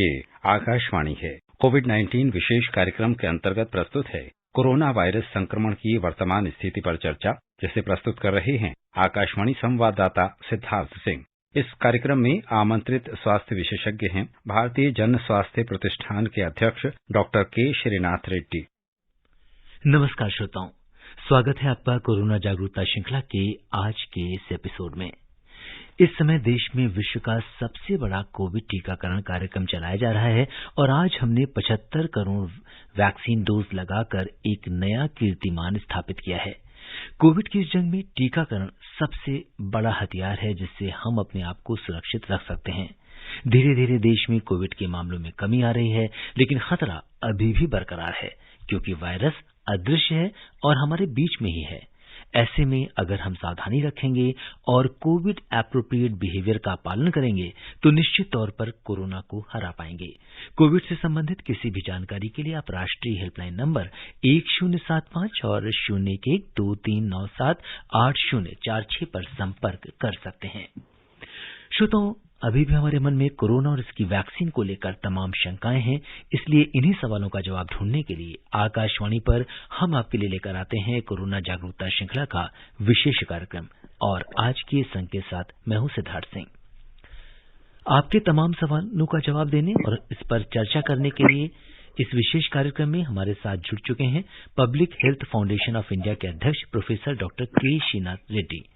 ये आकाशवाणी है। कोविड-19 विशेष कार्यक्रम के अंतर्गत प्रस्तुत है कोरोना वायरस संक्रमण की वर्तमान स्थिति पर चर्चा, जिसे प्रस्तुत कर रहे हैं आकाशवाणी संवाददाता सिद्धार्थ सिंह। इस कार्यक्रम में आमंत्रित स्वास्थ्य विशेषज्ञ हैं भारतीय जन स्वास्थ्य प्रतिष्ठान के अध्यक्ष डॉक्टर के श्रीनाथ रेड्डी। नमस्कार श्रोताओं, स्वागत है आपका कोरोना जागरूकता श्रृंखला के आज के इस एपिसोड में। इस समय देश में विश्व का सबसे बड़ा कोविड टीकाकरण कार्यक्रम चलाया जा रहा है और आज हमने 75 करोड़ वैक्सीन डोज लगाकर एक नया कीर्तिमान स्थापित किया है। कोविड की इस जंग में टीकाकरण सबसे बड़ा हथियार है जिससे हम अपने आप को सुरक्षित रख सकते हैं। धीरे धीरे देश में कोविड के मामलों में कमी आ रही है, लेकिन खतरा अभी भी बरकरार है क्योंकि वायरस अदृश्य है और हमारे बीच में ही है। ऐसे में अगर हम सावधानी रखेंगे और कोविड एप्रोप्रिएट बिहेवियर का पालन करेंगे तो निश्चित तौर पर कोरोना को हरा पाएंगे। कोविड से संबंधित किसी भी जानकारी के लिए आप राष्ट्रीय हेल्पलाइन नंबर 1075 और 011239780046 पर संपर्क कर सकते हैं। श्रोताओं, अभी भी हमारे मन में कोरोना और इसकी वैक्सीन को लेकर तमाम शंकाएं हैं, इसलिए इन्हीं सवालों का जवाब ढूंढने के लिए आकाशवाणी पर हम आपके लिए लेकर आते हैं कोरोना जागरूकता श्रृंखला का विशेष कार्यक्रम। और आज के संग के साथ मैं हूं सिद्धार्थ सिंह। आपके तमाम सवालों का जवाब देने और इस पर चर्चा करने के लिए इस विशेष कार्यक्रम में हमारे साथ जुड़ चुके हैं public health foundation of India के अध्यक्ष प्रोफेसर डॉक्टर के श्रीनाथ रेड्डी।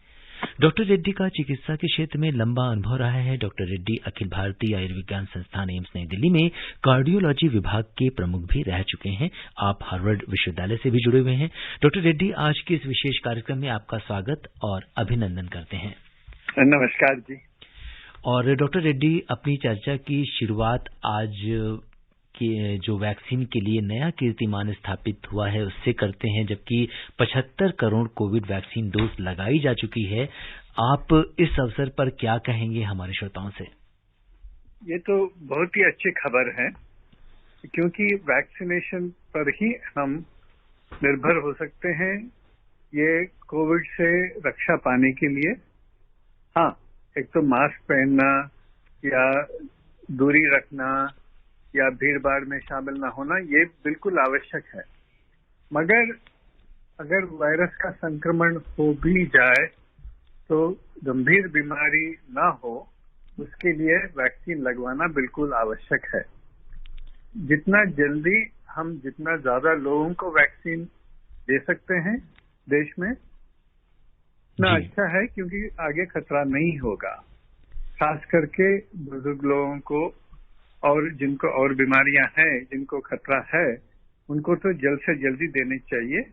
डॉक्टर रेड्डी का चिकित्सा के क्षेत्र में लंबा अनुभव रहा है। डॉक्टर रेड्डी अखिल भारतीय आयुर्विज्ञान संस्थान एम्स नई दिल्ली में कार्डियोलॉजी विभाग के प्रमुख भी रह चुके हैं। आप हार्वर्ड विश्वविद्यालय से भी जुड़े हुए हैं। डॉक्टर रेड्डी, आज के इस विशेष कार्यक्रम में आपका स्वागत और अभिनंदन करते हैं। नमस्कार जी। और डॉक्टर रेड्डी, अपनी चर्चा की शुरुआत आज कि जो वैक्सीन के लिए नया कीर्तिमान स्थापित हुआ है उससे करते हैं, जबकि 75 करोड़ कोविड वैक्सीन डोज लगाई जा चुकी है। आप इस अवसर पर क्या कहेंगे हमारे श्रोताओं से? ये तो बहुत ही अच्छी खबर है क्योंकि वैक्सीनेशन पर ही हम निर्भर हो सकते हैं ये कोविड से रक्षा पाने के लिए। हाँ, एक तो मास्क पहनना या दूरी रखना या भीड़ भाड़ में शामिल न होना, ये बिल्कुल आवश्यक है। मगर अगर वायरस का संक्रमण हो भी जाए तो गंभीर बीमारी ना हो, उसके लिए वैक्सीन लगवाना बिल्कुल आवश्यक है। जितना जल्दी हम जितना ज्यादा लोगों को वैक्सीन दे सकते हैं देश में, उतना अच्छा है क्योंकि आगे खतरा नहीं होगा। खास करके बुजुर्ग लोगों को और जिनको और बीमारियां हैं, जिनको खतरा है, उनको तो जल्द से जल्दी देनी चाहिए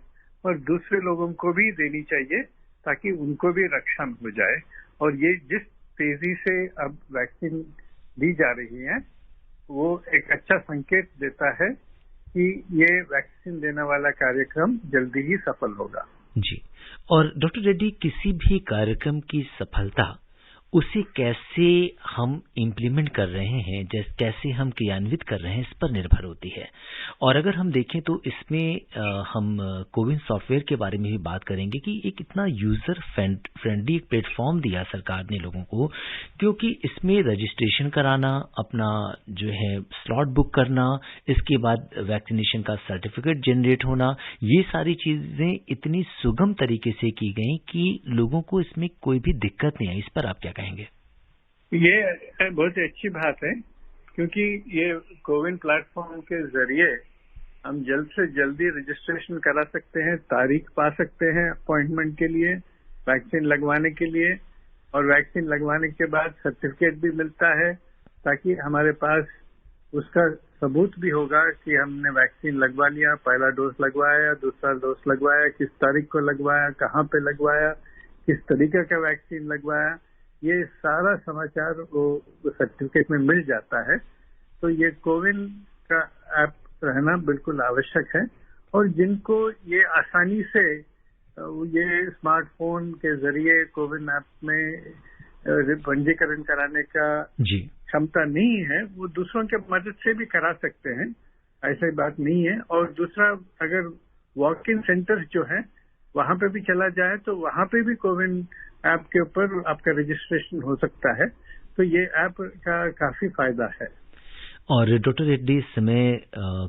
और दूसरे लोगों को भी देनी चाहिए ताकि उनको भी रक्षा हो जाए। और ये जिस तेजी से अब वैक्सीन दी जा रही है वो एक अच्छा संकेत देता है कि ये वैक्सीन देने वाला कार्यक्रम जल्दी ही सफल होगा। जी। और डॉक्टर रेड्डी, किसी भी कार्यक्रम की सफलता उसे कैसे हम इम्प्लीमेंट कर रहे हैं, कैसे हम क्रियान्वित कर रहे हैं, इस पर निर्भर होती है। और अगर हम देखें तो इसमें हम कोविन सॉफ्टवेयर के बारे में भी बात करेंगे कि एक इतना यूजर फ्रेंडली प्लेटफॉर्म दिया सरकार ने लोगों को, क्योंकि इसमें रजिस्ट्रेशन कराना, अपना जो है स्लॉट बुक करना, इसके बाद वैक्सीनेशन का सर्टिफिकेट जनरेट होना, ये सारी चीजें इतनी सुगम तरीके से की गई कि लोगों को इसमें कोई भी दिक्कत नहीं आई। इस पर आप क्या कहेंगे? ये बहुत अच्छी बात है क्योंकि ये कोविन प्लेटफॉर्म के जरिए हम जल्द से जल्दी रजिस्ट्रेशन करा सकते हैं, तारीख पा सकते हैं अपॉइंटमेंट के लिए, वैक्सीन लगवाने के लिए, और वैक्सीन लगवाने के बाद सर्टिफिकेट भी मिलता है ताकि हमारे पास उसका सबूत भी होगा कि हमने वैक्सीन लगवा लिया, पहला डोज लगवाया, दूसरा डोज लगवाया, किस तारीख को लगवाया, कहाँ पे लगवाया, किस तरीके का वैक्सीन लगवाया, ये सारा समाचार वो सर्टिफिकेट में मिल जाता है। तो ये कोविन का ऐप रहना बिल्कुल आवश्यक है। और जिनको ये आसानी से ये स्मार्टफोन के जरिए कोविन ऐप में पंजीकरण कराने का क्षमता नहीं है, वो दूसरों के मदद से भी करा सकते हैं, ऐसी बात नहीं है। और दूसरा, अगर वॉक इन सेंटर्स जो है वहां पे भी चला जाए तो वहां पे भी कोविन ऐप के ऊपर आपका रजिस्ट्रेशन हो सकता है। तो ये ऐप का काफी फायदा है। और डॉक्टर रेड्डी, इस समय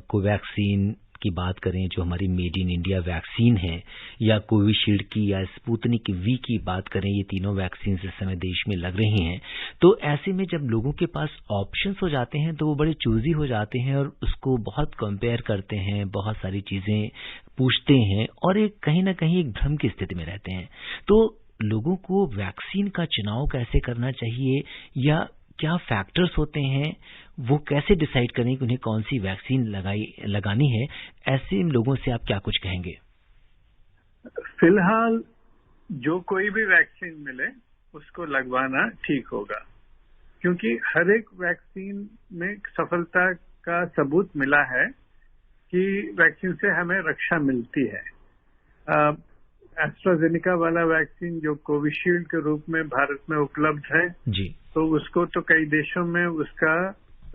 कोवैक्सीन की बात करें, जो हमारी मेड इन इंडिया वैक्सीन है, या कोविशील्ड की या स्पुतनिक वी की बात करें, ये तीनों वैक्सीन इस समय देश में लग रही हैं। तो ऐसे में जब लोगों के पास ऑप्शंस हो जाते हैं तो वो बड़े चूजी हो जाते हैं और उसको बहुत कंपेयर करते हैं, बहुत सारी चीजें पूछते हैं और एक कहीं ना कहीं एक भ्रम की स्थिति में रहते हैं। तो लोगों को वैक्सीन का चुनाव कैसे करना चाहिए, या क्या फैक्टर्स होते हैं, वो कैसे डिसाइड करें कि उन्हें कौन सी वैक्सीन लगानी है? ऐसे लोगों से आप क्या कुछ कहेंगे? फिलहाल जो कोई भी वैक्सीन मिले उसको लगवाना ठीक होगा, क्योंकि हर एक वैक्सीन में सफलता का सबूत मिला है कि वैक्सीन से हमें रक्षा मिलती है। एस्ट्राजेनेका वाला वैक्सीन जो कोविशील्ड के रूप में भारत में उपलब्ध है जी, तो उसको तो कई देशों में उसका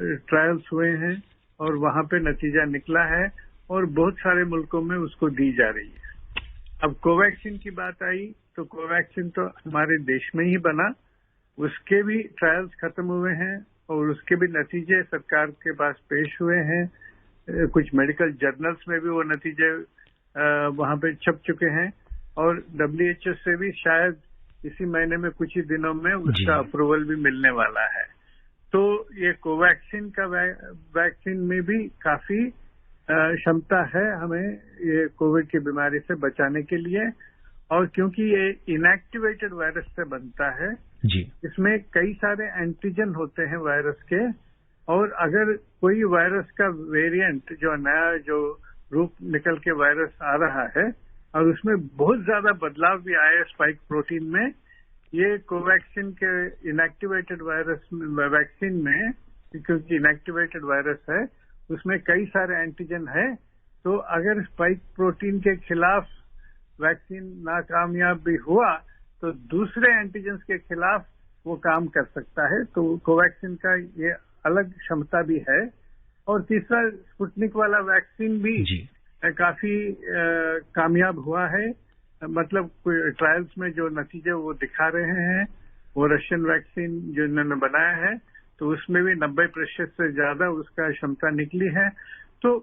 ट्रायल्स हुए हैं और वहां पे नतीजा निकला है और बहुत सारे मुल्कों में उसको दी जा रही है। अब कोवैक्सीन की बात आई तो कोवैक्सीन तो हमारे देश में ही बना, उसके भी ट्रायल्स खत्म हुए हैं और उसके भी नतीजे सरकार के पास पेश हुए हैं। कुछ मेडिकल जर्नल्स में भी वो नतीजे वहां पे छप चुके हैं और WHO से भी शायद इसी महीने में कुछ ही दिनों में उसका अप्रूवल भी मिलने वाला है। तो ये कोवैक्सीन का वैक्सीन में भी काफी क्षमता है हमें ये कोविड की बीमारी से बचाने के लिए, और क्योंकि ये इनएक्टिवेटेड वायरस से बनता है जी, इसमें कई सारे एंटीजन होते हैं वायरस के, और अगर कोई वायरस का वेरिएंट जो नया जो रूप निकल के वायरस आ रहा है और उसमें बहुत ज्यादा बदलाव भी आए स्पाइक प्रोटीन में, ये कोवैक्सीन के इनएक्टिवेटेड वायरस वैक्सीन में, क्योंकि इनएक्टिवेटेड वायरस है उसमें कई सारे एंटीजन है, तो अगर स्पाइक प्रोटीन के खिलाफ वैक्सीन नाकामयाब भी हुआ तो दूसरे एंटीजन्स के खिलाफ वो काम कर सकता है। तो कोवैक्सीन का ये अलग क्षमता भी है। और तीसरा स्पुतनिक वाला वैक्सीन भी काफी कामयाब हुआ है, मतलब ट्रायल्स में जो नतीजे वो दिखा रहे हैं, वो रशियन वैक्सीन जो इन्होंने बनाया है तो उसमें भी 90% से ज्यादा उसका क्षमता निकली है। तो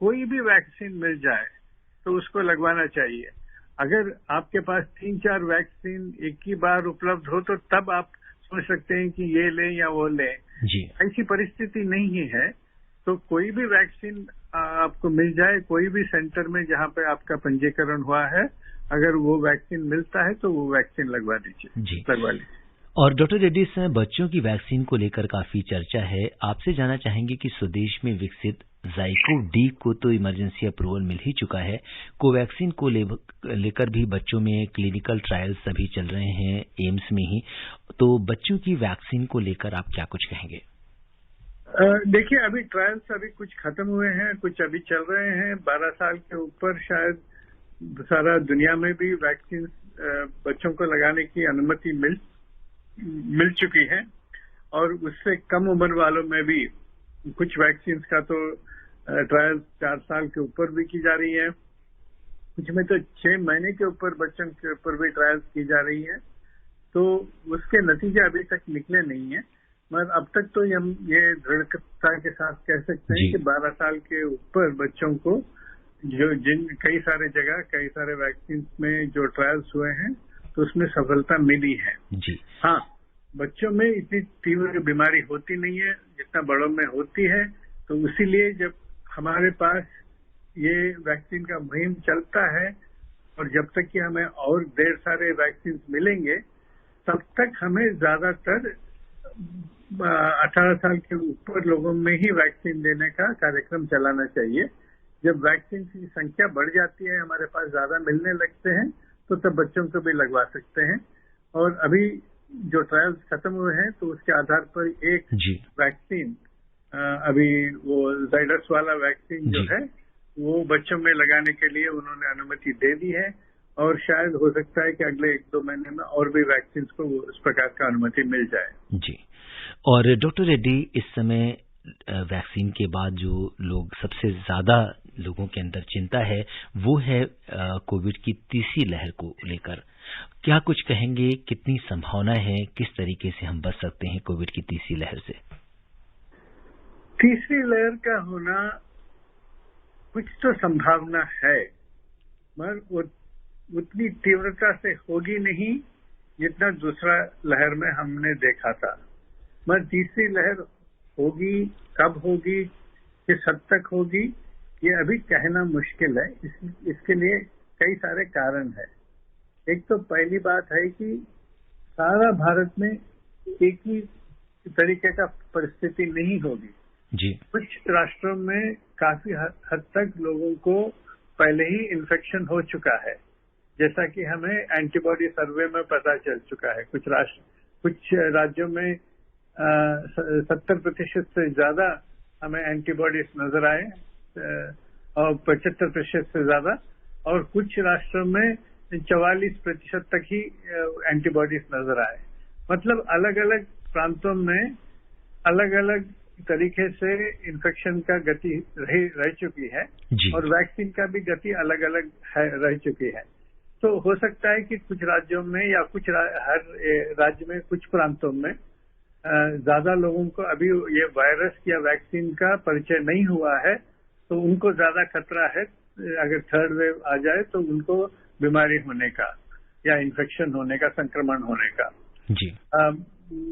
कोई भी वैक्सीन मिल जाए तो उसको लगवाना चाहिए। अगर आपके पास 3-4 वैक्सीन एक ही बार उपलब्ध हो तो तब आप सोच सकते हैं कि ये लें या वो लें। ऐसी परिस्थिति नहीं है, तो कोई भी वैक्सीन आपको मिल जाए, कोई भी सेंटर में जहां पे आपका पंजीकरण हुआ है, अगर वो वैक्सीन मिलता है तो वो वैक्सीन लगवा लीजिए, लगवा लीजिए। और डॉक्टर रेड्डी, इस समय बच्चों की वैक्सीन को लेकर काफी चर्चा है। आपसे जानना चाहेंगे कि स्वदेश में विकसित ज़ाइकोव-डी को तो इमरजेंसी अप्रूवल मिल ही चुका है, कोवैक्सीन को लेकर भी बच्चों में क्लिनिकल ट्रायल्स अभी चल रहे हैं एम्स में ही, तो बच्चों की वैक्सीन को लेकर आप क्या कुछ कहेंगे? देखिए, अभी ट्रायल्स अभी कुछ खत्म हुए हैं, कुछ अभी चल रहे हैं। 12 साल के ऊपर शायद सारा दुनिया में भी वैक्सीन बच्चों को लगाने की अनुमति मिल चुकी है, और उससे कम उम्र वालों में भी कुछ वैक्सीन का तो ट्रायल 4 साल के ऊपर भी की जा रही है, कुछ में तो 6 महीने के ऊपर बच्चों के ऊपर भी ट्रायल्स की जा रही है। तो उसके नतीजे अभी तक निकले नहीं है, मगर अब तक तो हम ये दृढ़ता के साथ कह सकते हैं कि 12 साल के ऊपर बच्चों को कई सारे जगह कई सारे वैक्सीन में जो ट्रायल्स हुए हैं तो उसमें सफलता मिली है। हाँ, बच्चों में इतनी तीव्र बीमारी होती नहीं है जितना बड़ों में होती है, तो इसीलिए जब हमारे पास ये वैक्सीन का मुहिम चलता है और जब तक कि हमें और ढेर सारे वैक्सीन मिलेंगे, तब तक हमें ज्यादातर 18 साल के ऊपर लोगों में ही वैक्सीन देने का कार्यक्रम चलाना चाहिए। जब वैक्सीन की संख्या बढ़ जाती है, हमारे पास ज्यादा मिलने लगते हैं, तो तब बच्चों को भी लगवा सकते हैं। और अभी जो ट्रायल्स खत्म हुए हैं तो उसके आधार पर एक वैक्सीन अभी वो जाइडस वाला वैक्सीन जो है वो बच्चों में लगाने के लिए उन्होंने अनुमति दे दी है, और शायद हो सकता है कि अगले 1-2 महीने में और भी वैक्सीन को इस प्रकार का अनुमति मिल जाए। जी। और डॉक्टर रेड्डी, इस समय वैक्सीन के बाद जो लोग सबसे ज्यादा लोगों के अंदर चिंता है वो है कोविड की तीसरी लहर को लेकर। क्या कुछ कहेंगे, कितनी संभावना है, किस तरीके से हम बच सकते हैं कोविड की तीसरी लहर से? तीसरी लहर का होना कुछ तो संभावना है, मगर वो उतनी तीव्रता से होगी नहीं जितना दूसरा लहर में हमने देखा था। मगर तीसरी लहर होगी, कब होगी, किस हद तक होगी, ये अभी कहना मुश्किल है। इसके लिए कई सारे कारण है। एक तो पहली बात है कि सारा भारत में एक ही तरीके का परिस्थिति नहीं होगी जी। कुछ राष्ट्रों में काफी हद तक लोगों को पहले ही इन्फेक्शन हो चुका है, जैसा कि हमें एंटीबॉडी सर्वे में पता चल चुका है। कुछ राज्यों में 70% से ज्यादा हमें एंटीबॉडीज नजर आए और 75% से ज्यादा, और कुछ राष्ट्रों में 44% तक ही एंटीबॉडीज नजर आए। मतलब अलग अलग प्रांतों में अलग अलग तरीके से इन्फेक्शन का गति रह चुकी है और वैक्सीन का भी गति अलग अलग रह चुकी है। तो हो सकता है कि कुछ राज्यों में या हर राज्य में कुछ प्रांतों में ज्यादा लोगों को अभी ये वायरस या वैक्सीन का परिचय नहीं हुआ है, तो उनको ज्यादा खतरा है अगर थर्ड वेव आ जाए तो उनको बीमारी होने का या इन्फेक्शन होने का, संक्रमण होने का। जी।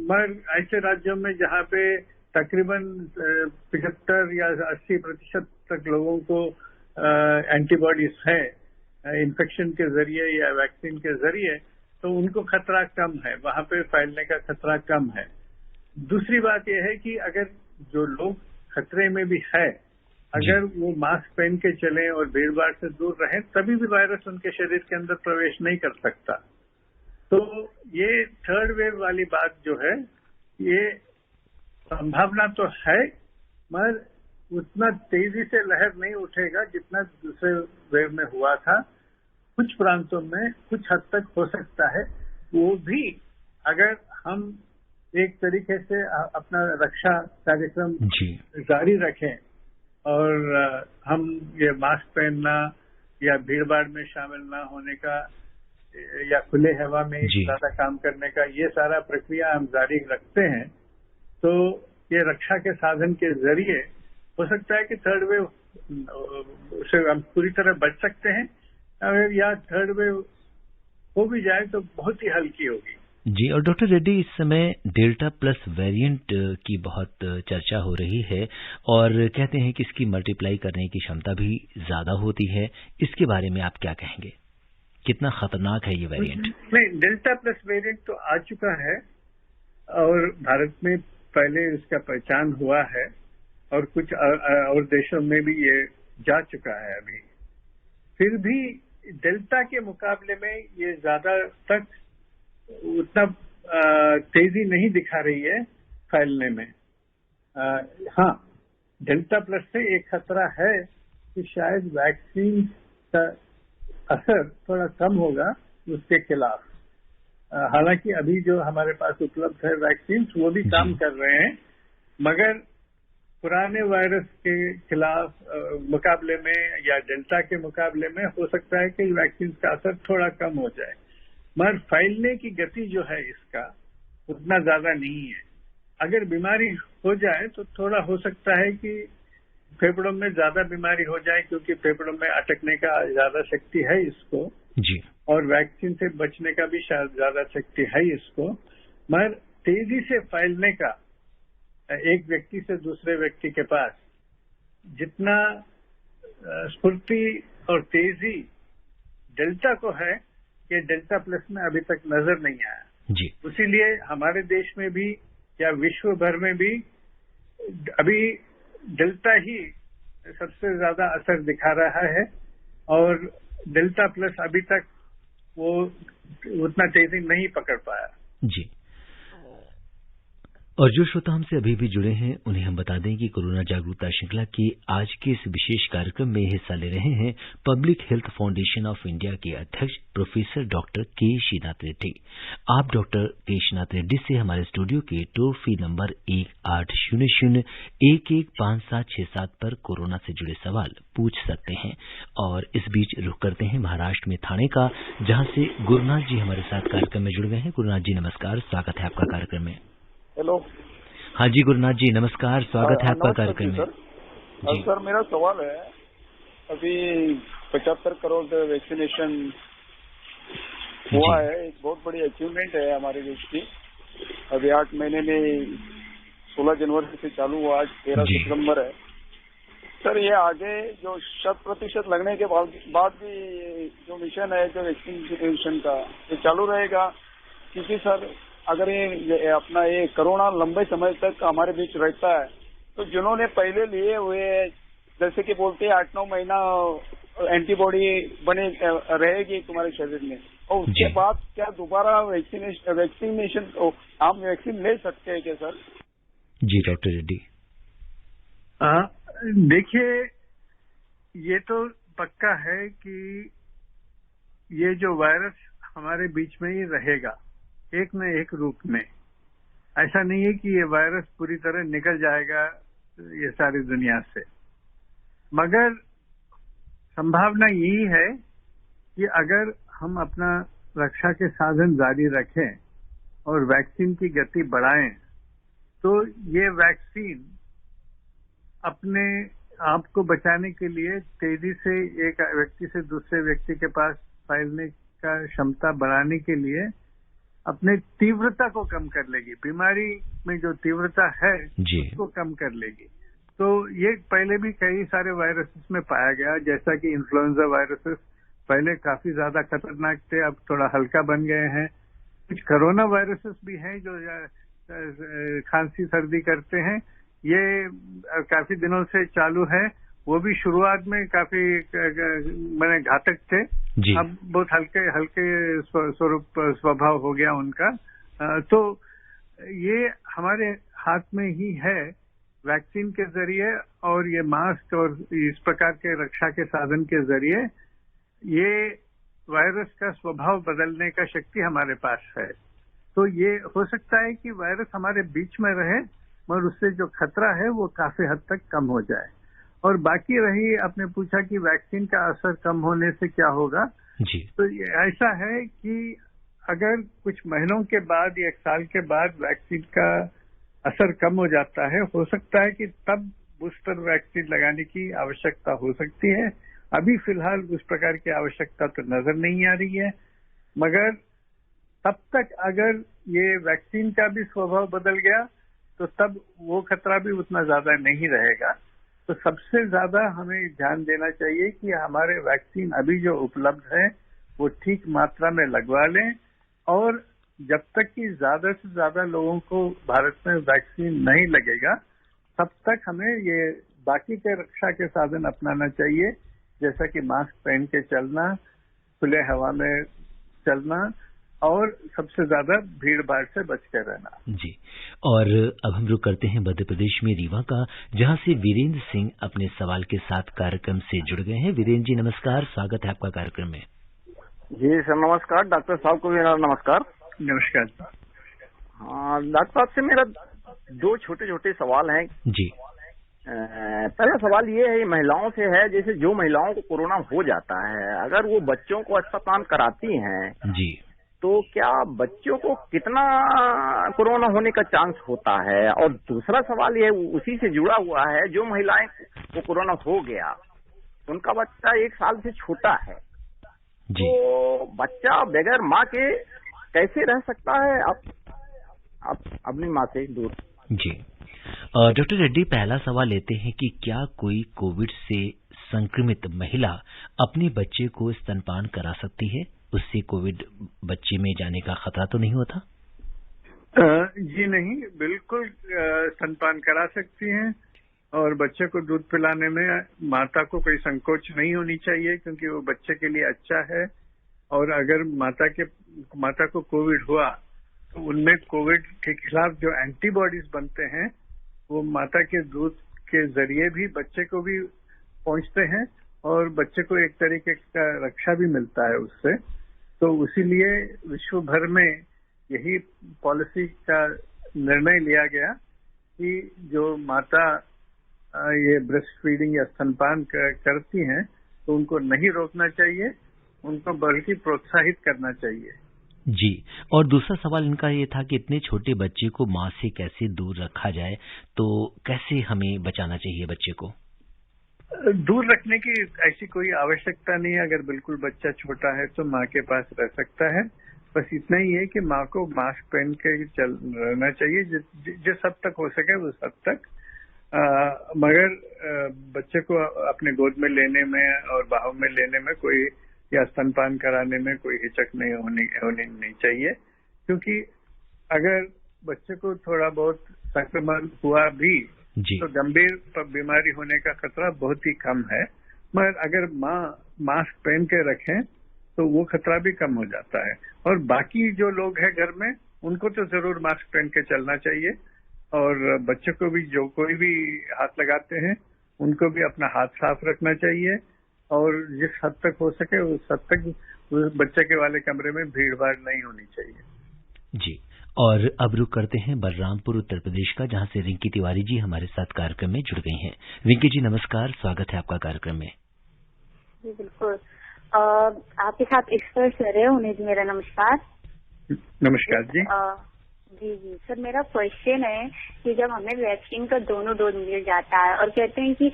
मगर ऐसे राज्यों में जहाँ पे तकरीबन 75 या 80% तक लोगों को एंटीबॉडीज है इन्फेक्शन के जरिए या वैक्सीन के जरिए, तो उनको खतरा कम है, वहां पे फैलने का खतरा कम है। दूसरी बात यह है कि अगर जो लोग खतरे में भी है, अगर वो मास्क पहन के चलें और भीड़ भाड़ से दूर रहें, तभी भी वायरस उनके शरीर के अंदर प्रवेश नहीं कर सकता। तो ये थर्ड वेव वाली बात जो है, ये संभावना तो है, मगर उतना तेजी से लहर नहीं उठेगा जितना दूसरे वेव में हुआ था। कुछ प्रांतों में कुछ हद तक हो सकता है, वो भी अगर हम एक तरीके से अपना रक्षा कार्यक्रम जारी रखें और हम ये मास्क पहनना या भीड़ भाड़ में शामिल ना होने का या खुले हवा में ज्यादा काम करने का, ये सारा प्रक्रिया हम जारी रखते हैं, तो ये रक्षा के साधन के जरिए हो सकता है कि थर्ड वेव से हम पूरी तरह बच सकते हैं। अगर या थर्ड वेव हो भी जाए तो बहुत ही हल्की होगी। जी। और डॉक्टर रेड्डी, इस समय डेल्टा प्लस वेरिएंट की बहुत चर्चा हो रही है और कहते हैं कि इसकी मल्टीप्लाई करने की क्षमता भी ज्यादा होती है। इसके बारे में आप क्या कहेंगे, कितना खतरनाक है ये वेरिएंट? नहीं, डेल्टा प्लस वेरिएंट तो आ चुका है और भारत में पहले इसका पहचान हुआ है और कुछ और देशों में भी ये जा चुका है। अभी फिर भी डेल्टा के मुकाबले में ये ज्यादा तक उतना तेजी नहीं दिखा रही है फैलने में। हाँ, डेल्टा प्लस से एक खतरा है कि शायद वैक्सीन का असर थोड़ा कम होगा उसके खिलाफ। हालांकि अभी जो हमारे पास उपलब्ध है वैक्सीन, वो भी काम कर रहे हैं, मगर पुराने वायरस के खिलाफ मुकाबले में या डेल्टा के मुकाबले में हो सकता है कि वैक्सीन का असर थोड़ा कम हो जाए, मगर फैलने की गति जो है इसका उतना ज्यादा नहीं है। अगर बीमारी हो जाए तो थोड़ा हो सकता है कि फेफड़ों में ज्यादा बीमारी हो जाए, क्योंकि फेफड़ों में अटकने का ज्यादा शक्ति है इसको जी, और वैक्सीन से बचने का भी शायद ज्यादा शक्ति है इसको। मगर तेजी से फैलने का एक व्यक्ति से दूसरे व्यक्ति के पास जितना स्फूर्ति और तेजी डेल्टा को है, ये डेल्टा प्लस में अभी तक नजर नहीं आया जी। इसीलिए हमारे देश में भी या विश्व भर में भी अभी डेल्टा ही सबसे ज्यादा असर दिखा रहा है और डेल्टा प्लस अभी तक वो उतना तेजी नहीं पकड़ पाया जी। और जो श्रोता हमसे अभी भी जुड़े हैं उन्हें हम बता दें कि कोरोना जागरूकता श्रृंखला के आज के इस विशेष कार्यक्रम में हिस्सा ले रहे हैं public health foundation of India के अध्यक्ष प्रोफेसर डॉक्टर के श्रीनाथ रेड्डी। आप डॉक्टर के श्रीनाथ रेड्डी से हमारे स्टूडियो के टोल फ्री नंबर 1800-115767 पर कोरोना से जुड़े सवाल पूछ सकते हैं। और इस बीच रुख करते हैं महाराष्ट्र में थाने का, जहां से गुरुनाथ जी हमारे साथ कार्यक्रम में जुड़ गए हैं। गुरुनाथ जी नमस्कार, स्वागत है आपका कार्यक्रम में। हेलो हाँ जी गुरुनाथ जी नमस्कार, स्वागत है आपका नमस्कार कार्यक्रम में। जी सर, मेरा सवाल है, अभी 75 करोड़ वैक्सीनेशन हुआ है, एक बहुत बड़ी अचीवमेंट है हमारे देश की। अभी 8 महीने में 16 जनवरी से चालू हुआ, आज 13 सितंबर है। सर ये आगे जो 100% लगने के बाद भी जो मिशन है, जो वैक्सीनेशन का, ये चालू रहेगा? क्योंकि सर अगर ये अपना ये कोरोना लंबे समय तक हमारे बीच रहता है तो जिन्होंने पहले लिए हुए, जैसे कि बोलते हैं 8-9 महीना एंटीबॉडी बने रहेगी तुम्हारे शरीर में, और उसके बाद क्या दोबारा वैक्सीनेशन आप वैक्सीन ले सकते हैं क्या सर? जी डॉक्टर रेड्डी। देखिए, ये तो पक्का है कि ये जो वायरस हमारे बीच में ही रहेगा एक न एक रूप में। ऐसा नहीं है कि ये वायरस पूरी तरह निकल जाएगा ये सारी दुनिया से, मगर संभावना यही है कि अगर हम अपना रक्षा के साधन जारी रखें और वैक्सीन की गति बढ़ाएं तो ये वैक्सीन अपने आप को बचाने के लिए तेजी से एक व्यक्ति से दूसरे व्यक्ति के पास फैलने का क्षमता बढ़ाने के लिए अपने तीव्रता को कम कर लेगी। बीमारी में जो तीव्रता है उसको कम कर लेगी। तो ये पहले भी कई सारे वायरसेस में पाया गया, जैसा कि इन्फ्लुएंजा वायरसेस पहले काफी ज्यादा खतरनाक थे, अब थोड़ा हल्का बन गए हैं। कुछ कोरोना वायरसेस भी हैं जो खांसी सर्दी करते हैं, ये काफी दिनों से चालू है। वो भी शुरुआत में काफी मैंने घातक थे, अब बहुत हल्के स्वरूप स्वभाव हो गया उनका। तो ये हमारे हाथ में ही है वैक्सीन के जरिए और ये मास्क और इस प्रकार के रक्षा के साधन के जरिए ये वायरस का स्वभाव बदलने का शक्ति हमारे पास है। तो ये हो सकता है कि वायरस हमारे बीच में रहे मगर उससे जो खतरा है वो काफी हद तक कम हो जाए। और बाकी रही, आपने पूछा कि वैक्सीन का असर कम होने से क्या होगा जी। तो ऐसा है कि अगर कुछ महीनों के बाद या 1 साल के बाद वैक्सीन का असर कम हो जाता है, हो सकता है कि तब बूस्टर वैक्सीन लगाने की आवश्यकता हो सकती है। अभी फिलहाल उस प्रकार की आवश्यकता तो नजर नहीं आ रही है, मगर तब तक अगर ये वैक्सीन का भी स्वभाव बदल गया तो तब वो खतरा भी उतना ज्यादा नहीं रहेगा। तो सबसे ज्यादा हमें ध्यान देना चाहिए कि हमारे वैक्सीन अभी जो उपलब्ध है वो ठीक मात्रा में लगवा लें, और जब तक कि ज्यादा से ज्यादा लोगों को भारत में वैक्सीन नहीं लगेगा तब तक हमें ये बाकी के रक्षा के साधन अपनाना चाहिए, जैसा कि मास्क पहन के चलना, खुले हवा में चलना और सबसे ज्यादा भीड़ भाड़ से बच कर रहना। जी। और अब हम रुक करते हैं मध्य प्रदेश में रीवा का, जहां से वीरेंद्र सिंह अपने सवाल के साथ कार्यक्रम से जुड़ गए हैं। वीरेंद्र जी नमस्कार, स्वागत है आपका कार्यक्रम में। जी सर नमस्कार। डॉक्टर साहब को भी नमस्कार। नमस्कार। हाँ डॉक्टर साहब से मेरा 2 छोटे छोटे सवाल हैं जी। पहला सवाल ये है, महिलाओं से है, जैसे जो महिलाओं को कोरोना हो जाता है अगर वो बच्चों को अस्पताल कराती हैं जी, तो क्या बच्चों को कितना कोरोना होने का चांस होता है? और दूसरा सवाल ये उसी से जुड़ा हुआ है, जो महिलाएं को कोरोना हो गया उनका बच्चा 1 साल से छोटा है जी, तो बच्चा बगैर माँ के कैसे रह सकता है आप अपनी माँ से दूर? जी। डॉक्टर रेड्डी, पहला सवाल लेते हैं कि क्या कोई कोविड से संक्रमित महिला अपने बच्चे को स्तनपान करा सकती है? उससे कोविड बच्चे में जाने का खतरा तो नहीं होता? जी नहीं, बिल्कुल स्तनपान करा सकती हैं और बच्चे को दूध पिलाने में माता को कोई संकोच नहीं होनी चाहिए, क्योंकि वो बच्चे के लिए अच्छा है। और अगर माता को कोविड हुआ तो उनमें कोविड के खिलाफ जो एंटीबॉडीज बनते हैं वो माता के दूध के जरिए भी बच्चे को भी पहुंचते हैं और बच्चे को एक तरीके का रक्षा भी मिलता है उससे। तो इसीलिए विश्व भर में यही पॉलिसी का निर्णय लिया गया कि जो माता ये ब्रेस्ट फीडिंग या स्तनपान करती हैं तो उनको नहीं रोकना चाहिए, उनको बल्कि प्रोत्साहित करना चाहिए। जी। और दूसरा सवाल इनका ये था कि इतने छोटे बच्चे को माँ से कैसे दूर रखा जाए, तो कैसे हमें बचाना चाहिए बच्चे को? दूर रखने की ऐसी कोई आवश्यकता नहीं है। अगर बिल्कुल बच्चा छोटा है तो माँ के पास रह सकता है। बस इतना ही है कि माँ को मास्क पहन के रहना चाहिए जिस हद तक हो सके उस हद तक। मगर बच्चे को अपने गोद में लेने में और बाहों में लेने में कोई या स्तनपान कराने में कोई हिचक नहीं होनी नहीं चाहिए, क्योंकि अगर बच्चे को थोड़ा बहुत संक्रमण हुआ भी तो गंभीर बीमारी होने का खतरा बहुत ही कम है। मगर अगर माँ मास्क पहन के रखें तो वो खतरा भी कम हो जाता है। और बाकी जो लोग हैं घर में उनको तो जरूर मास्क पहन के चलना चाहिए, और बच्चे को भी जो कोई भी हाथ लगाते हैं उनको भी अपना हाथ साफ रखना चाहिए, और जिस हद तक हो सके उस हद तक उस बच्चे के वाले कमरे में भीड़ भाड़ नहीं होनी चाहिए। जी। और अब रुक करते हैं बलरामपुर उत्तर प्रदेश का, जहां से रिंकी तिवारी जी हमारे साथ कार्यक्रम में जुड़ गई हैं। रिंकी जी नमस्कार, स्वागत है आपका कार्यक्रम में। जी बिल्कुल, आपके साथ ईश्वर सर है, उन्हें भी मेरा नमस्कार। नमस्कार जी। जी जी सर, मेरा क्वेश्चन है कि जब हमें वैक्सीन का दोनों डोज मिल जाता है और कहते हैं कि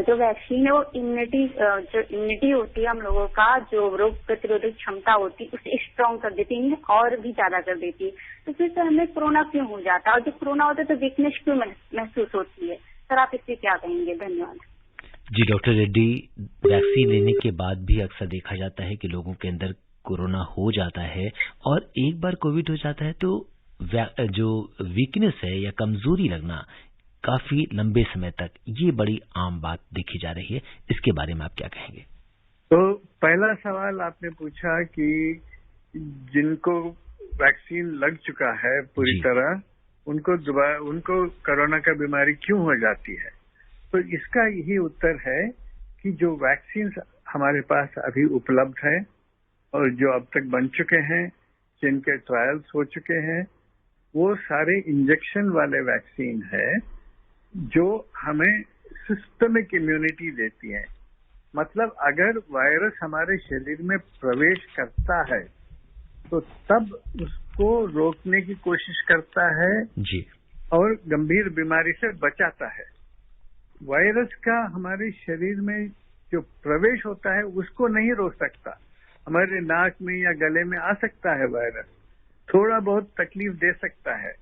जो वैक्सीन है वो इम्यूनिटी होती है हम लोगों का, जो रोग प्रतिरोधक क्षमता होती है उसे स्ट्रांग कर देती है और भी ज्यादा कर देती है, तो फिर सर हमें कोरोना क्यों हो जाता है, और जब कोरोना होता है तो वीकनेस क्यों महसूस होती है? सर आप इससे क्या कहेंगे? धन्यवाद। जी डॉक्टर रेड्डी, वैक्सीन लेने के बाद भी अक्सर देखा जाता है कि लोगों के अंदर कोरोना हो जाता है, और एक बार कोविड हो जाता है तो जो वीकनेस है या कमजोरी लगना काफी लंबे समय तक, ये बड़ी आम बात देखी जा रही है। इसके बारे में आप क्या कहेंगे? तो पहला सवाल आपने पूछा कि जिनको वैक्सीन लग चुका है पूरी तरह, उनको कोरोना का बीमारी क्यों हो जाती है? तो इसका यही उत्तर है कि जो वैक्सीन हमारे पास अभी उपलब्ध है और जो अब तक बन चुके हैं, जिनके ट्रायल्स हो चुके हैं, वो सारे इंजेक्शन वाले वैक्सीन है जो हमें सिस्टमिक इम्यूनिटी देती है। मतलब अगर वायरस हमारे शरीर में प्रवेश करता है तो तब उसको रोकने की कोशिश करता है जी, और गंभीर बीमारी से बचाता है। वायरस का हमारे शरीर में जो प्रवेश होता है उसको नहीं रोक सकता। हमारे नाक में या गले में आ सकता है वायरस, थोड़ा बहुत तकलीफ दे सकता है,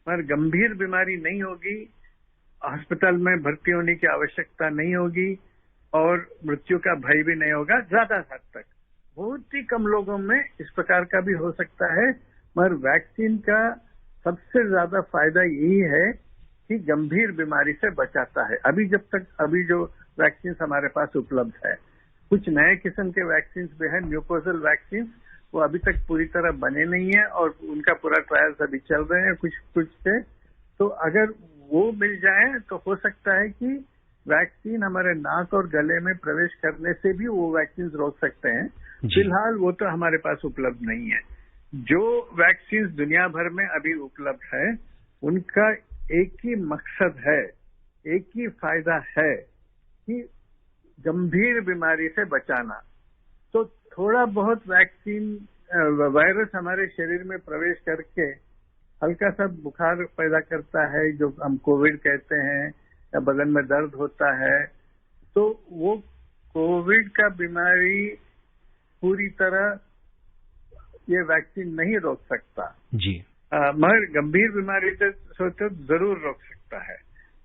मगर गंभीर बीमारी नहीं होगी, अस्पताल में भर्ती होने की आवश्यकता नहीं होगी और मृत्यु का भय भी नहीं होगा ज्यादा हद तक। बहुत ही कम लोगों में इस प्रकार का भी हो सकता है, मगर वैक्सीन का सबसे ज्यादा फायदा यही है कि गंभीर बीमारी से बचाता है। अभी जो वैक्सीन हमारे पास उपलब्ध है, कुछ नए किस्म के वैक्सीन भी हैं, म्यूकोसल वैक्सीन, वो अभी तक पूरी तरह बने नहीं है और उनका पूरा ट्रायल्स अभी चल रहे हैं कुछ से। तो अगर वो मिल जाए तो हो सकता है कि वैक्सीन हमारे नाक और गले में प्रवेश करने से भी वो वैक्सीन रोक सकते हैं। फिलहाल वो तो हमारे पास उपलब्ध नहीं है। जो वैक्सीन दुनिया भर में अभी उपलब्ध है उनका एक ही मकसद है, एक ही फायदा है कि गंभीर बीमारी से बचाना। तो थोड़ा बहुत वैक्सीन वायरस हमारे शरीर में प्रवेश करके हल्का सा बुखार पैदा करता है, जो हम कोविड कहते हैं, या बदन में दर्द होता है, तो वो कोविड का बीमारी पूरी तरह ये वैक्सीन नहीं रोक सकता जी, मगर गंभीर बीमारी से तो जरूर रोक सकता है।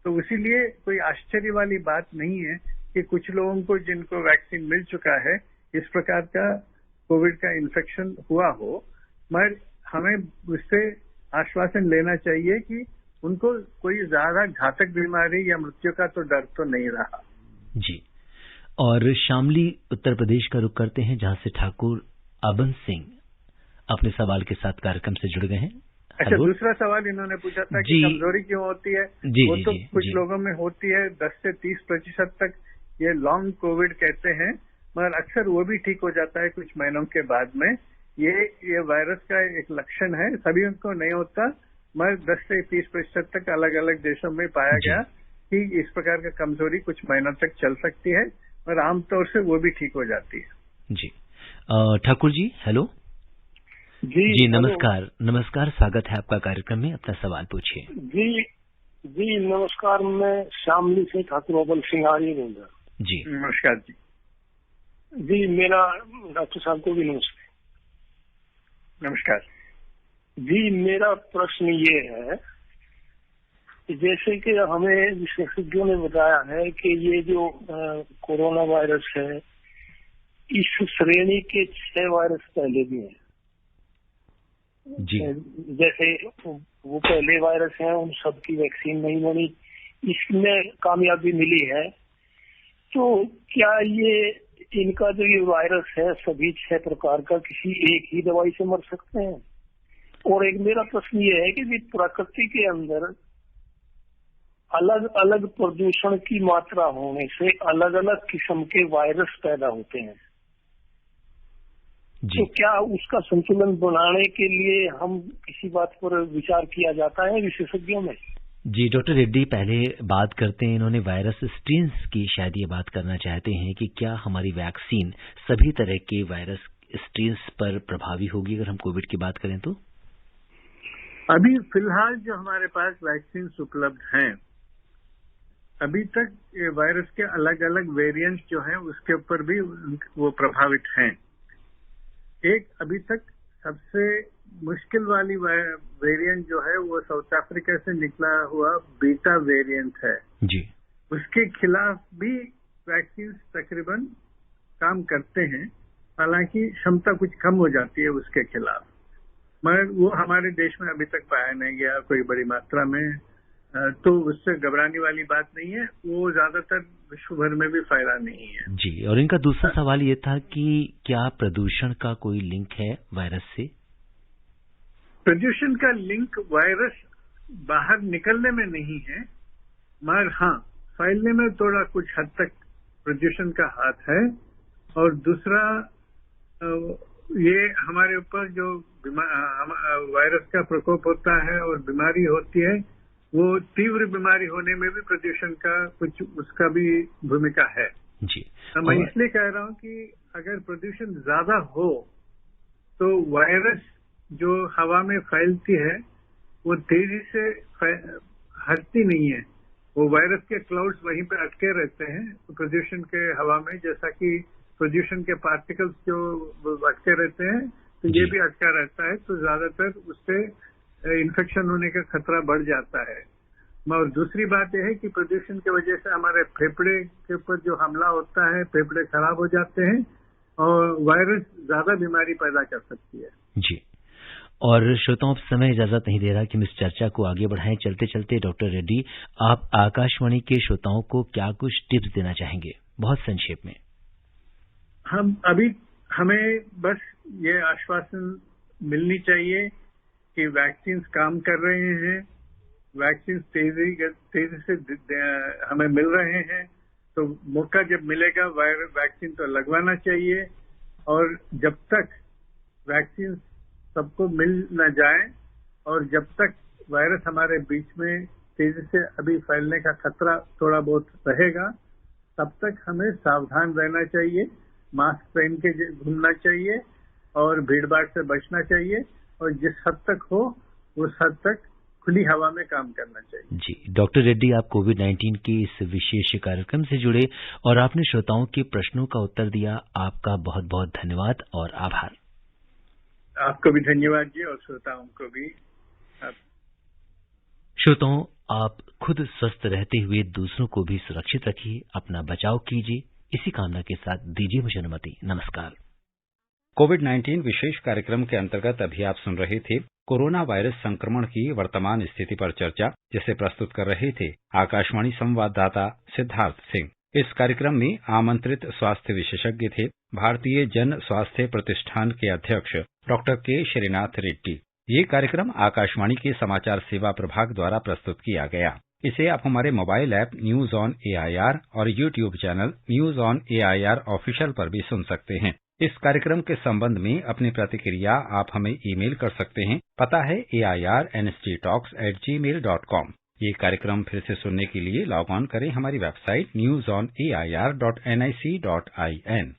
तो इसीलिए कोई आश्चर्य वाली बात नहीं है कि कुछ लोगों को जिनको वैक्सीन मिल चुका है इस प्रकार का कोविड का इन्फेक्शन हुआ हो, मगर हमें उससे आश्वासन लेना चाहिए कि उनको कोई ज्यादा घातक बीमारी या मृत्यु का तो डर तो नहीं रहा। जी। और शामली उत्तर प्रदेश का रुख करते हैं, जहां से ठाकुर अबन सिंह अपने सवाल के साथ कार्यक्रम से जुड़ गए हैं। अच्छा, दूसरा सवाल इन्होंने पूछा था कि कमजोरी क्यों होती है। वो तो कुछ लोगों में होती है, 10 से 30% तक ये लॉन्ग कोविड कहते हैं, मगर अक्सर वो भी ठीक हो जाता है कुछ महीनों के बाद में। ये वायरस का एक लक्षण है, सभी को नहीं होता, मगर 10 से 30% तक अलग अलग देशों में पाया गया कि इस प्रकार का कमजोरी कुछ महीनों तक चल सकती है, और आमतौर से वो भी ठीक हो जाती है। जी। ठाकुर जी हेलो। जी नमस्कार। नमस्कार, स्वागत है आपका कार्यक्रम में। अपना सवाल पूछिए। जी नमस्कार। मैं शामली से ठाकुर बाबल सिंह आर्य बोल रहा हूँ। जी नमस्कार जी। जी मेरा डॉक्टर साहब को भी नमस्कार। नमस्कार जी, मेरा प्रश्न ये है कि जैसे कि हमें विशेषज्ञों ने बताया है कि ये जो कोरोना वायरस है, इस श्रेणी के 6 वायरस पहले भी हैं। जी, जैसे वो पहले वायरस हैं, उन सब की वैक्सीन नहीं बनी, इसमें कामयाबी मिली है। तो क्या ये इनका जो ये वायरस है सभी 6 प्रकार का किसी एक ही दवाई से मर सकते हैं? और एक मेरा प्रश्न ये है कि प्रकृति के अंदर अलग अलग प्रदूषण की मात्रा होने से अलग अलग किस्म के वायरस पैदा होते हैं। तो क्या उसका संतुलन बनाने के लिए हम किसी बात पर विचार किया जाता है विशेषज्ञों में? जी डॉक्टर रेड्डी पहले बात करते हैं। इन्होंने वायरस स्ट्रेन्स की शायद ये बात करना चाहते हैं कि क्या हमारी वैक्सीन सभी तरह के वायरस स्ट्रेन्स पर प्रभावी होगी अगर हम कोविड की बात करें तो? अभी फिलहाल जो हमारे पास वैक्सीन उपलब्ध हैं, अभी तक ये वायरस के अलग अलग वेरिएंट्स जो हैं उसके ऊपर भी वो प्रभावित हैं। एक अभी तक सबसे मुश्किल वाली वेरिएंट जो है वो साउथ अफ्रीका से निकला हुआ बीटा वेरिएंट है जी। उसके खिलाफ भी वैक्सीन तकरीबन काम करते हैं, हालांकि क्षमता कुछ कम हो जाती है उसके खिलाफ, मगर वो हमारे देश में अभी तक पाया नहीं गया कोई बड़ी मात्रा में। तो उससे घबराने वाली बात नहीं है, वो ज्यादातर विश्व भर में भी फैला नहीं है। जी, और इनका दूसरा सवाल ये था कि क्या प्रदूषण का कोई लिंक है वायरस से? प्रदूषण का लिंक वायरस बाहर निकलने में नहीं है, मगर हाँ फैलने में थोड़ा कुछ हद तक प्रदूषण का हाथ है। और दूसरा ये हमारे ऊपर जो वायरस का प्रकोप होता है और बीमारी होती है, वो तीव्र बीमारी होने में भी प्रदूषण का कुछ उसका भी भूमिका है जी। मैं इसलिए कह रहा हूँ कि अगर प्रदूषण ज्यादा हो तो वायरस जो हवा में फैलती है वो तेजी से हटती नहीं है। वो वायरस के क्लाउड्स वहीं पे अटके रहते हैं प्रदूषण के हवा में, जैसा कि प्रदूषण के पार्टिकल्स जो अटके रहते हैं तो ये भी अटका रहता है, तो ज्यादातर उससे इन्फेक्शन होने का खतरा बढ़ जाता है। और दूसरी बात यह है कि प्रदूषण की वजह से हमारे फेफड़े के ऊपर जो हमला होता है, फेफड़े खराब हो जाते हैं और वायरस ज्यादा बीमारी पैदा कर सकती है। जी, और श्रोताओं समय इजाजत नहीं दे रहा कि हम इस चर्चा को आगे बढ़ाएं। चलते चलते डॉक्टर रेड्डी, आप आकाशवाणी के श्रोताओं को क्या कुछ टिप्स देना चाहेंगे बहुत संक्षेप में? हमें बस ये आश्वासन मिलनी चाहिए कि वैक्सीन काम कर रहे हैं, वैक्सीन तेजी से हमें मिल रहे हैं, तो मौका जब मिलेगा वैक्सीन तो लगवाना चाहिए। और जब तक वैक्सीन सबको मिल न जाए और जब तक वायरस हमारे बीच में तेजी से अभी फैलने का खतरा थोड़ा बहुत रहेगा, तब तक हमें सावधान रहना चाहिए, मास्क पहन के घूमना चाहिए और भीड़ भाड़ से बचना चाहिए, और जिस हद तक हो उस हद तक खुली हवा में काम करना चाहिए। जी, डॉक्टर रेड्डी, आप कोविड-19 के इस विशेष कार्यक्रम से जुड़े और आपने श्रोताओं के प्रश्नों का उत्तर दिया। आपका बहुत बहुत धन्यवाद और आभार। आपको भी धन्यवाद जी, और श्रोताओं को भी। श्रोताओं, आप खुद स्वस्थ रहते हुए दूसरों को भी सुरक्षित रखिए, अपना बचाव कीजिए। इसी कामना के साथ दीजिए मुझे अनुमति। नमस्कार। कोविड-19 विशेष कार्यक्रम के अंतर्गत अभी आप सुन रहे थे कोरोना वायरस संक्रमण की वर्तमान स्थिति पर चर्चा, जिसे प्रस्तुत कर रहे थे आकाशवाणी संवाददाता सिद्धार्थ सिंह। इस कार्यक्रम में आमंत्रित स्वास्थ्य विशेषज्ञ थे भारतीय जन स्वास्थ्य प्रतिष्ठान के अध्यक्ष डॉक्टर के श्रीनाथ रेड्डी। ये कार्यक्रम आकाशवाणी के समाचार सेवा प्रभाग द्वारा प्रस्तुत किया गया। इसे आप हमारे mobile app news on AIR और YouTube channel news on AIR official पर भी सुन सकते हैं। इस कार्यक्रम के संबंध में अपनी प्रतिक्रिया आप हमें ईमेल कर सकते हैं। पता है airnsttalks@gmail.com। ये कार्यक्रम फिर से सुनने के लिए लॉग ऑन करें हमारी वेबसाइट newsonair.nic.in।